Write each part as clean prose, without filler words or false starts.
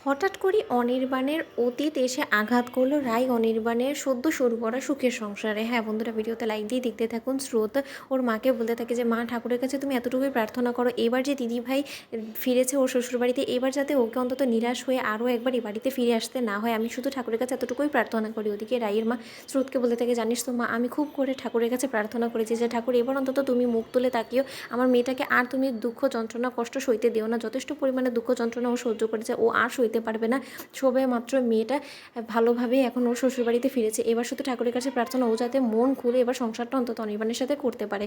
হঠাৎ করে অনির্বাণের অতীত এসে আঘাত করলো রাই অনির্বাণের সদ্য শুরু করা সুখের সংসারে। হ্যাঁ বন্ধুরা, ভিডিওতে লাইক দিয়ে দেখতে থাকুন। স্রোত ওর মাকে বলতে থাকে যে মা, ঠাকুরের কাছে তুমি এতটুকুই প্রার্থনা করো, এবার যে দিদিভাই ফিরেছে ওর শ্বশুরবাড়িতে, এবার যাতে ওকে অন্তত নিরাশ হয়ে আরও একবার এই বাড়িতে ফিরে আসতে না হয়, আমি শুধু ঠাকুরের কাছে এতটুকুই প্রার্থনা করি। ওদিকে রাইয়ের মা স্রোতকে বলতে থাকে, জানিস তো মা, আমি খুব করে ঠাকুরের কাছে প্রার্থনা করেছি যে ঠাকুর এবার অন্তত তুমি মুখ তুলে তাকিও, আমার মেয়েটাকে আর তুমি দুঃখ যন্ত্রণা কষ্ট সইতে দিও না। যথেষ্ট পরিমাণে দুঃখ যন্ত্রণা ও সহ্য করেছে, ও আর সইতে পারবে না। সবে মাত্র মেয়েটা ভালোভাবেই এখন ওর শ্বশুরবাড়িতে ফিরেছে, এবার শুধু ঠাকুরের কাছে প্রার্থনা ও যাতে মন খুলে এবার সংসারটা অন্তত অনির্বাণের সাথে করতে পারে।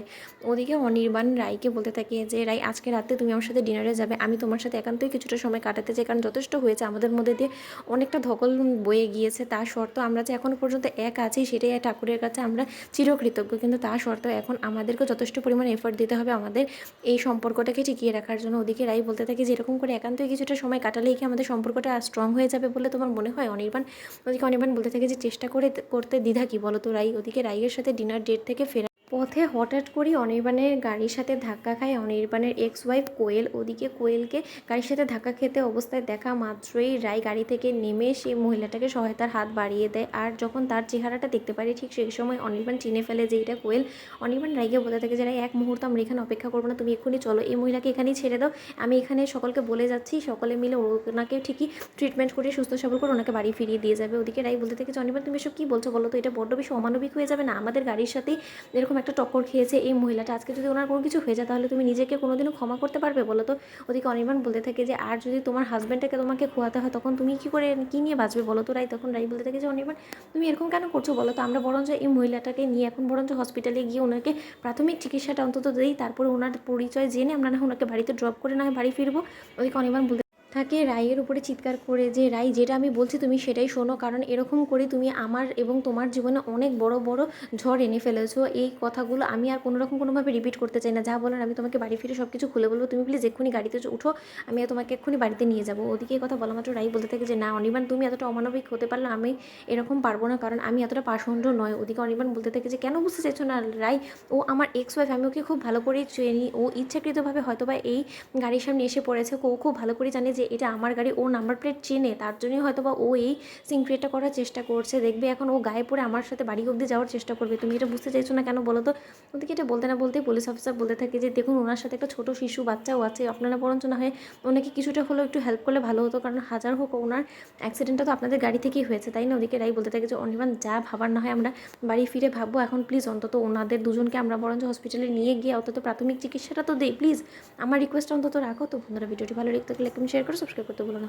ওদিকে অনির্বাণ রাইকে বলতে থাকে যে রাই, আজকে রাতে তুমি আমার সাথে ডিনারে যাবে, আমি তোমার সাথে একান্তই কিছুটা সময় কাটাতে চাই, কারণ যথেষ্ট হয়েছে আমাদের মধ্যে দিয়ে অনেকটা ধকল বয়ে গিয়েছে। তার শর্ত আমরা যে এখনও পর্যন্ত এক আছি সেটাই ঠাকুরের কাছে আমরা চিরকৃতজ্ঞ, কিন্তু তার শর্ত এখন আমাদেরকে যথেষ্ট পরিমাণ এফোর্ট দিতে হবে আমাদের এই সম্পর্কটাকে টিকিয়ে রাখার জন্য। ওদিকে রাই বলতে থাকে যে এরকম করে একান্তই কিছুটা সময় কাটালেই কি আমাদের সম্পর্কটা স্ট্রং হয়ে যাবে বলে তোমার মনে হয় অনির্বাণ? ওদিকে অনির্বাণ বলতে থাকে যে চেষ্টা করতে দ্বিধা কি বলো তো রাই। ওদিকে রাইয়ের সাথে ডিনার ডেট থেকে ফেরা পথে হঠাৎ করেই অনির্বাণের গাড়ির সাথে ধাক্কা খায় অনির্বাণের এক্স ওয়াইফ কোয়েল। ওদিকে কোয়েলকে গাড়ির সাথে ধাক্কা খেতে অবস্থায় দেখা মাত্রই রাই গাড়ি থেকে নেমে সেই মহিলাটাকে সহায়তার হাত বাড়িয়ে দেয়, আর যখন তার চেহারাটা দেখতে পারে ঠিক সেই সময় অনির্বাণ চিনে ফেলে যে এটা কোয়েল। অনির্বাণ রাইকে বলতে থাকে যে রাই, এক মুহূর্ত আমরা এখানে অপেক্ষা করবো না, তুমি এক্ষুনি চলো, এই মহিলাকে এখানেই ছেড়ে দাও, আমি এখানে সকলকে বলে যাচ্ছি, সকলে মিলে ওনাকে ঠিকই ট্রিটমেন্ট করে সুস্থ সবল করে ওনাকে বাড়ি ফিরিয়ে দিয়ে যাবে। ওদিকে রাই বলতে থাকে যে অনির্বাণ, তুমি এসব কী বলছো বলো তো, এটা বড্ড বেশি অমানবিক হয়ে যাবে না? আমাদের গাড়ির সাথেই এরকম একটা টক্কর খেয়েছে এই মহিলাটা, আজকে যদি ওনার কোনো কিছু হয়ে যায় তাহলে তুমি নিজেকে কোনোদিনও ক্ষমা করতে পারবে বলো তো? ওদিকে অনির্বাণ বলতে থাকে যে আর যদি তোমার হাজব্যান্ডটাকে তোমাকে খোয়াতে হয় তখন তুমি কী করে কী নিয়ে বাঁচবে বলো তো রাই? তখন রাই বলতে থাকে যে অনির্বাণ, তুমি এরকম কেন করছো বলো তো, আমরা বরঞ্চ এই মহিলাটাকে নিয়ে এখন বরঞ্চ হসপিটালে গিয়ে ওনাকে প্রাথমিক চিকিৎসাটা অন্তত দিই, তারপরে ওনার পরিচয় জেনে আমরা না ওনাকে বাড়িতে ড্রপ করে না হয় বাড়ি ফিরবো। ওদিকে অনির্বাণ বলতে থাকে রাইয়ের উপরে চিৎকার করে যে রাই, যেটা আমি বলছি তুমি সেটাই শোনো, কারণ এরকম করে তুমি আমার এবং তোমার জীবনে অনেক বড় বড় ঝড় এনে ফেলেছো। এই কথাগুলো আমি আর কোনোভাবে রিপিট করতে চাই না, যা বলার আমি তোমাকে বাড়ি ফিরে সব কিছু খুলে বলবো, তুমি প্লিজ এক্ষুনি গাড়িতে উঠো, আমি তোমাকে এক্ষুনি বাড়িতে নিয়ে যাবো। ওদিকে এই কথা বলা মাত্র রাই বলতে থাকে যে না অনির্বাণ, তুমি এতটা অমানবিক হতে পারলে, আমি এরকম পারবো না, কারণ আমি এতটা পাষণ্ড নয়। ওদিকে অনির্বাণ বলতে থাকে যে কেন বুঝতে চাইছো না রাই, ও আমার এক্স ওয়াইফ, আমি ওকে খুব ভালো করেই চিনি, ও ইচ্ছাকৃতভাবে হয়তোবা এই গাড়ির সামনে এসে পড়েছে, ও খুব ভালো করে জানে যে এটা আমার গাড়ি, ও নাম্বার প্লেট চেনে, তার জন্যই হয়তো বা ও এই সিনক্রিয়েটটা করার চেষ্টা করছে। দেখবে এখন ও গায়ে পড়ে আমার সাথে বাড়ি অবধি যাওয়ার চেষ্টা করবে, তুমি এটা বুঝতে চাইছো না কেন বলো তো? ওদিকে এটা বলতে না বলতেই পুলিশ অফিসার বলতে থাকে যে দেখুন, ওনার সাথে একটা ছোটো শিশু বাচ্চাও আছে, আপনারা বরঞ্চ না হয় ওনাকে কিছুটা হলেও একটু হেল্প করলে ভালো হতো, কারণ হাজার হোক ওনার অ্যাক্সিডেন্টটা তো আপনাদের গাড়ি থেকেই হয়েছে, তাই না? ওদিকে রাই বলতে থাকে যে অনির্বাণ, যা ভাবার না হয় আমরা বাড়ি ফিরে ভাববো, এখন প্লিজ অন্তত ওনাদের দুজনকে আমরা বরঞ্চ হসপিটালে নিয়ে গিয়ে অন্তত প্রাথমিক চিকিৎসাটা তো দিই, প্লিজ আমার রিকোয়েস্ট অন্তত রাখো। তো বন্ধুরা, ভিডিওটি ভালো লাগতে লাইক কমেন্ট শেয়ার করে সাবস্ক্রাইব করতে ভুলো না।